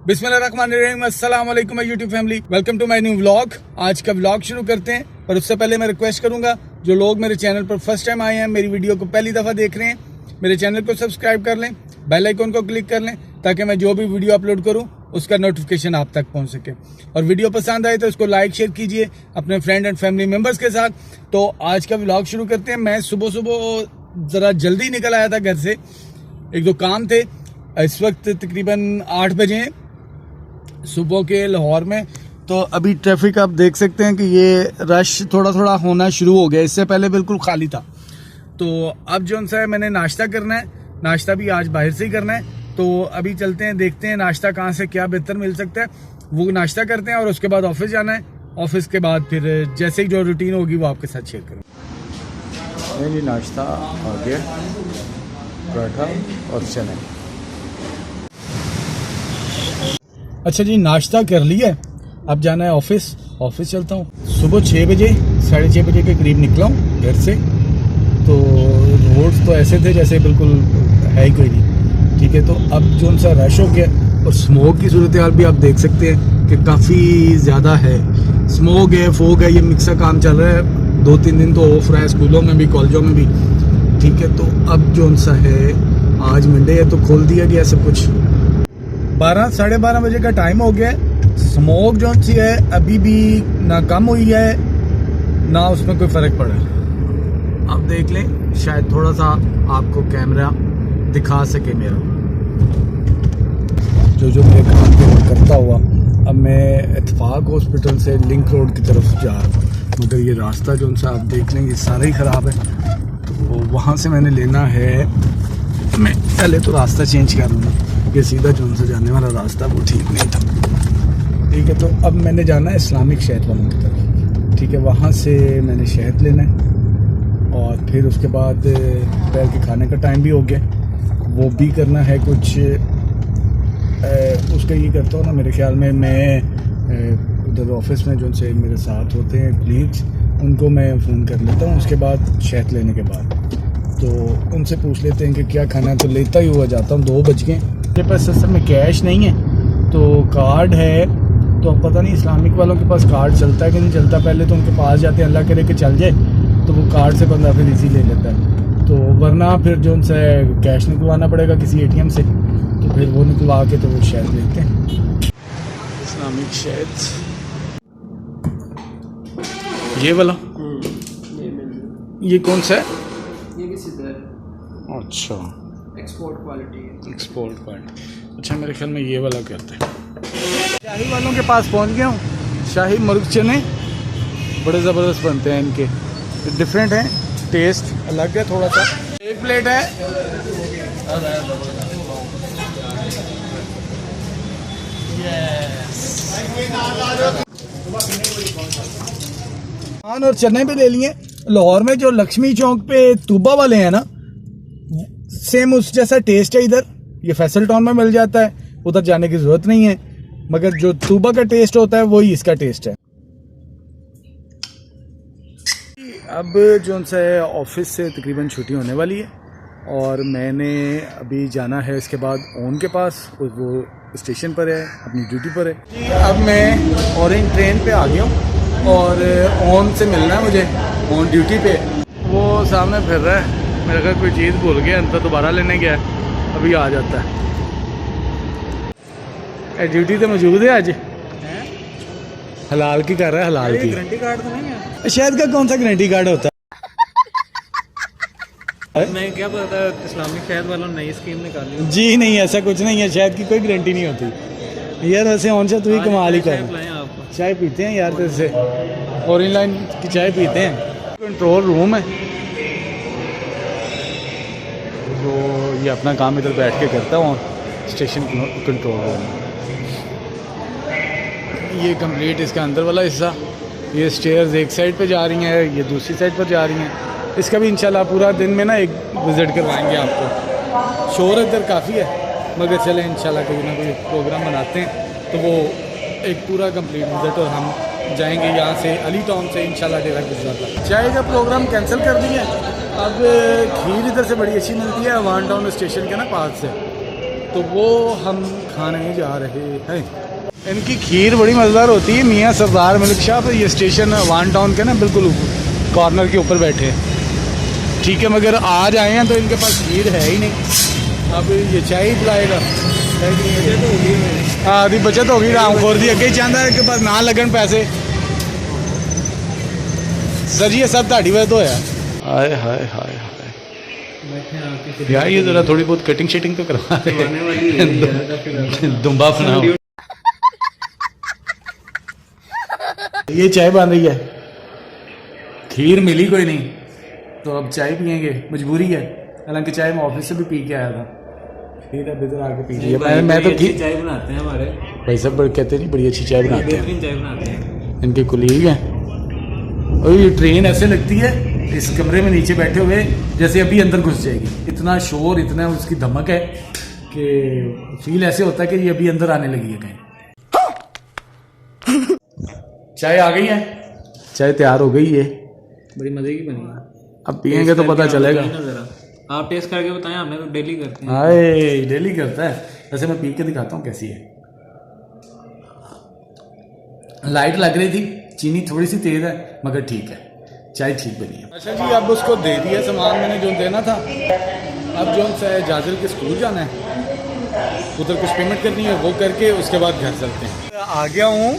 बिस्मिल्लाहिर्रहमानिर्रहीम, अस्सलाम वालेकुम YouTube family, welcome to my new vlog. आज का व्लॉग शुरू करते हैं, पर उससे पहले मैं रिक्वेस्ट करूंगा जो लोग मेरे चैनल पर फर्स्ट टाइम आए हैं, मेरी वीडियो को पहली दफ़ा देख रहे हैं, मेरे चैनल को सब्सक्राइब कर लें, बेल आइकन को क्लिक कर लें ताकि मैं जो भी वीडियो अपलोड करूं उसका नोटिफिकेशन आप तक पहुंच सके। और वीडियो पसंद आए तो उसको लाइक शेयर कीजिए अपने फ्रेंड एंड फैमिली मेम्बर्स के साथ। तो आज का व्लॉग शुरू करते हैं। मैं सुबह सुबह ज़रा जल्दी निकल आया था घर से, एक दो काम थे। इस वक्त तकरीबन 8 बजे हैं सुबह के लाहौर में। तो अभी ट्रैफिक आप देख सकते हैं कि ये रश थोड़ा थोड़ा होना शुरू हो गया, इससे पहले बिल्कुल खाली था। तो अब जो सा है मैंने नाश्ता करना है, नाश्ता भी आज बाहर से ही करना है। तो अभी चलते हैं, देखते हैं नाश्ता कहाँ से क्या बेहतर मिल सकता है, वो नाश्ता करते हैं और उसके बाद ऑफिस जाना है। ऑफिस के बाद फिर जैसे ही जो रूटीन होगी वो आपके साथ शेयर करूँगा। ये नाश्ता आ गया, पराठा और चने। अच्छा जी, नाश्ता कर लिया, अब जाना है ऑफिस। ऑफिस चलता हूँ। सुबह 6 बजे 6:30 बजे के करीब निकला हूँ घर से। तो रोड्स तो ऐसे थे जैसे बिल्कुल है ही कोई नहीं, ठीक है। तो अब जो सा रश हो गया और स्मोक की सूरत हाल भी आप देख सकते हैं कि काफ़ी ज़्यादा है। स्मोक है, फोग है, ये मिक्सा काम चल रहा है। 2-3 दिन तो ऑफ रहा है, स्कूलों में भी कॉलेजों में भी, ठीक है। तो अब जो सा है, आज मंडे है तो खोल दिया गया सब कुछ। 12 - 12:30 बजे का टाइम हो गया है। स्मोक जो सी है अभी भी ना कम हुई है ना उसमें कोई फ़र्क पड़ा है। अब देख लें, शायद थोड़ा सा आपको कैमरा दिखा सके मेरा जो मेरे काम पे करता हुआ। अब मैं इत्तेफाक हॉस्पिटल से लिंक रोड की तरफ जा रहा हूँ, मगर ये रास्ता जो सा आप देख लें ये सारा ही ख़राब है। तो वहाँ से मैंने लेना है, मैं पहले तो रास्ता चेंज कर लूँगा, ये सीधा जो से जाने वाला रास्ता वो ठीक नहीं था, ठीक है। तो अब मैंने जाना है इस्लामिक शहद वालों की तरफ, ठीक है। वहाँ से मैंने शहद लेना है और फिर उसके बाद दोपहर के खाने का टाइम भी हो गया, वो भी करना है कुछ। उसका ये करता हूँ ना, मेरे ख्याल में मैं उधर ऑफिस में जो से मेरे साथ होते हैं कलीग्स, उनको मैं फ़ोन कर लेता हूँ उसके बाद शहद लेने के बाद। तो उनसे पूछ लेते हैं कि क्या खाना है, तो लेता ही हुआ जाता हूँ। 2 बज गए, मेरे पास असल में कैश नहीं है तो कार्ड है। तो अब पता नहीं इस्लामिक वालों के पास कार्ड चलता है कि नहीं चलता। पहले तो उनके पास जाते हैं, अल्लाह करे कि चल जाए तो वो कार्ड से बंदा फिर इजी ले लेता है। तो वरना फिर जो उनसे कैश निकलवाना पड़ेगा किसी ATM से, तो फिर वो निकलवा के तो वो शहद लेते हैं। इस्लामिक शहद ये वाला, ये कौन सा है? ये भी सीधा है। अच्छा, एक्सपोर्ट क्वालिटी है। Export quality. अच्छा, मेरे ख्याल में ये वाला करते हैं। शाही वालों के पास पहुंच गया हूँ। शाही मुर्ग चने बड़े ज़बरदस्त बनते हैं इनके, डिफरेंट हैं, टेस्ट अलग है थोड़ा सा। एक प्लेट है, नान और चने भी ले लिए। लाहौर में जो लक्ष्मी चौक पे तूबा वाले हैं ना, सेम उस जैसा टेस्ट है इधर। ये फैसल टाउन में मिल जाता है, उधर जाने की जरूरत नहीं है, मगर जो तूबा का टेस्ट होता है वही इसका टेस्ट है। अब जो सा है ऑफिस से तकरीबन छुट्टी होने वाली है और मैंने अभी जाना है इसके बाद ओन के पास, वो स्टेशन पर है, अपनी ड्यूटी पर है। अब मैं ऑरेंज ट्रेन पे आ गया हूँ और ओन से मिलना है मुझे, ऑन ड्यूटी पे। वो सामने फिर रहा है, मेरा घर कोई चीज़ भूल गया, अंतर दोबारा लेने गया, अभी आ जाता है। ड्यूटी तो मौजूद है आज, हलाल की कर रहा है, हलाल की। गारंटी कार्ड तो नहीं है? शहद का कौन सा गारंटी कार्ड होता है? मैं क्या पता, इस्लामिक शहद वालों ने नई स्कीम निकाली। जी नहीं, ऐसा कुछ नहीं है, शहद की कोई गारंटी नहीं होती यार। वैसे ऑन से तू ही कमाल ही कर, चाय पीते हैं यार तेरे से, और इन लाइन की चाय पीते हैं। कंट्रोल रूम है, तो ये अपना काम इधर बैठ के करता हूँ, स्टेशन कंट्रोल रूम। ये कंप्लीट इसका अंदर वाला हिस्सा, ये स्टेयर्स एक साइड पे जा रही हैं, ये दूसरी साइड पर जा रही हैं। इसका भी इंशाल्लाह पूरा दिन में ना एक विज़िट करवाएंगे आपको। शोर इधर काफ़ी है, मगर चले इंशाल्लाह कोई ना कोई प्रोग्राम बनाते हैं तो वो एक पूरा कंप्लीट विज़िट, और हम जाएंगे यहाँ से अली टाउन से इंशाल्लाह डेरा गुजरात। चाय का प्रोग्राम कैंसिल कर दिया। अब खीर इधर से बड़ी अच्छी मिलती है, वान टाउन स्टेशन के ना पास से, तो वो हम खाने जा रहे हैं। इनकी खीर बड़ी मज़ेदार होती है। मियाँ सरदार मलिक शाह पर, ये स्टेशन वान टाउन के ना बिल्कुल कॉर्नर के ऊपर बैठे हैं। ठीक है, मगर आज आए हैं तो इनके पास खीर है ही नहीं। अब ये चाय ही पिलाएगा। हाँ, आधी बचत होगी। रामखोर दी अगे चाहता है कि बस ना लगन पैसे। सर जी ये सब ताड़ी वजह तो होया। हाय हाय हाय हाय यार, ये जरा थोड़ी बहुत कटिंग शटिंग तो करवा दे। दुम्बा बनाओ। ये चाय बन रही है, खीर मिली कोई नहीं तो अब चाय पियेंगे, मजबूरी है। हालांकि चाय मैं ऑफिस से भी पी के आया था, फिर अब इधर आके पी लिया। मैं तो चाय बनाते हैं हमारे भाई सब कहते नहीं बड़ी अच्छी चाय बनाते हैं, बेहतरीन चाय बनाते हैं। इनके कुलीग हैं। और ये ट्रेन ऐसे लगती है इस कमरे में नीचे बैठे हुए जैसे अभी अंदर घुस जाएगी। इतना शोर, इतना उसकी धमक है कि फील ऐसे होता है कि ये अभी अंदर आने लगी है कहीं। चाय आ गई है, चाय तैयार हो गई है, बड़ी मजे की बनी है। अब पियेंगे तो पता चलेगा। जरा आप टेस्ट करके बताएं, हमें तो डेली करते हैं। हाय, डेली करता है। वैसे मैं पी के दिखाता हूँ कैसी है। लाइट लग रही थी, चीनी थोड़ी सी तेज है मगर ठीक है, चाय ठीक बनी है। अच्छा जी, अब उसको दे दिया सामान मैंने जो देना था। अब जो है जाजिल के स्कूल जाना है, उधर कुछ पेमेंट करनी है, वो करके उसके बाद घर चलते हैं। आ गया हूँ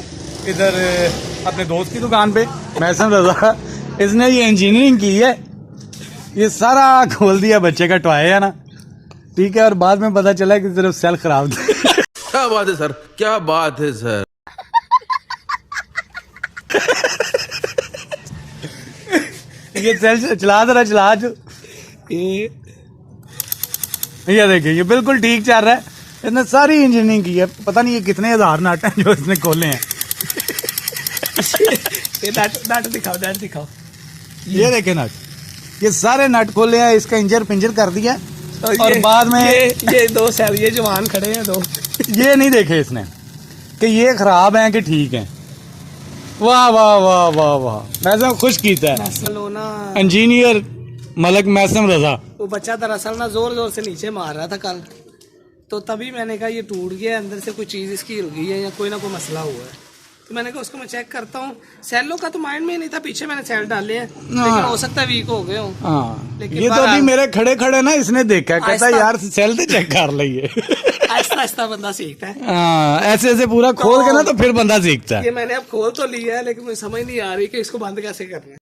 इधर अपने दोस्त की दुकान पे, महसन रजा। इसने ये इंजीनियरिंग की है, ये सारा खोल दिया बच्चे का टॉय है ना, ठीक है। और बाद में पता चला कि सिर्फ सेल खराब थी। क्या बात है सर, क्या बात है सर। ये सेल चला जरा, चला जो। ये देखिए, ये बिल्कुल ठीक चल रहा है। इसने सारी इंजीनियरिंग की है। पता नहीं ये कितने हजार नट हैं जो इसने खोले हैं। ये नट दिखाओ, नट दिखाओ। ये देखे नट, ये सारे नट खोले हैं, इसका इंजर पिंजर कर दिया। और बाद में ये दो सेल, ये जवान खड़े हैं दो, ये नहीं देखे इसने कि ये खराब हैं कि ठीक हैं। वाह वाह वाह वाह वाह, मैसम खुश कीता है इंजीनियर मलक मैसम रजा। वो बच्चा दरअसल ना जोर जोर से नीचे मार रहा था कल, तो तभी मैंने कहा ये टूट गया, अंदर से कोई चीज इसकी हिल गई है या कोई ना कोई मसला हुआ है। तो मैंने कहा उसको मैं चेक करता हूँ। सेलों का तो माइंड में ही नहीं था, पीछे मैंने सेल डाले हैं, लेकिन हो सकता है वीक हो गए हो। हाँ, लेकिन ये तो अभी मेरे खड़े खड़े ना इसने देखा, कहता यार सेल तो चेक कर लिए। आहिस्ता आहिस्ता बंदा सीखता है। हाँ, ऐसे ऐसे पूरा खोल के ना तो फिर बंदा सीखता है। ये मैंने अब खोल तो लिया है, लेकिन मुझे समझ नहीं आ रही कि इसको बंद कैसे करना है।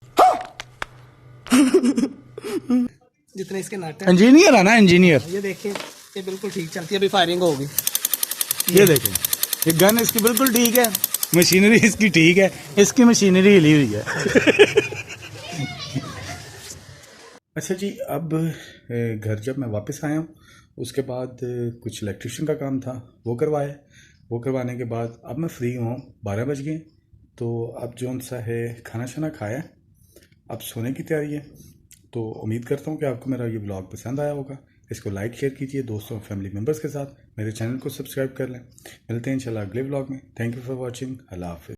जितने इसके नट हैं, इंजीनियर है ना, इंजीनियर। ये देखिए, ये बिल्कुल ठीक चलती है। अभी फायरिंग होगी। ये देखें, ये गन इसकी बिल्कुल ठीक है, मशीनरी इसकी ठीक है, इसकी मशीनरी हिली हुई है। अच्छा जी, अब घर जब मैं वापस आया हूँ उसके बाद कुछ इलेक्ट्रिशियन का काम था, वो करवाया। वो करवाने के बाद अब मैं फ्री हूँ, 12 बज गए। तो अब जो सा है खाना शाना खाया, अब सोने की तैयारी है। तो उम्मीद करता हूँ कि आपको मेरा ये ब्लॉग पसंद आया होगा। इसको लाइक शेयर कीजिए दोस्तों और फैमिली मेम्बर्स के साथ। मेरे चैनल को सब्सक्राइब कर लें। मिलते हैं इंशाल्लाह अगले ब्लॉग में। Thank you for watching. अल्लाह हाफिज़।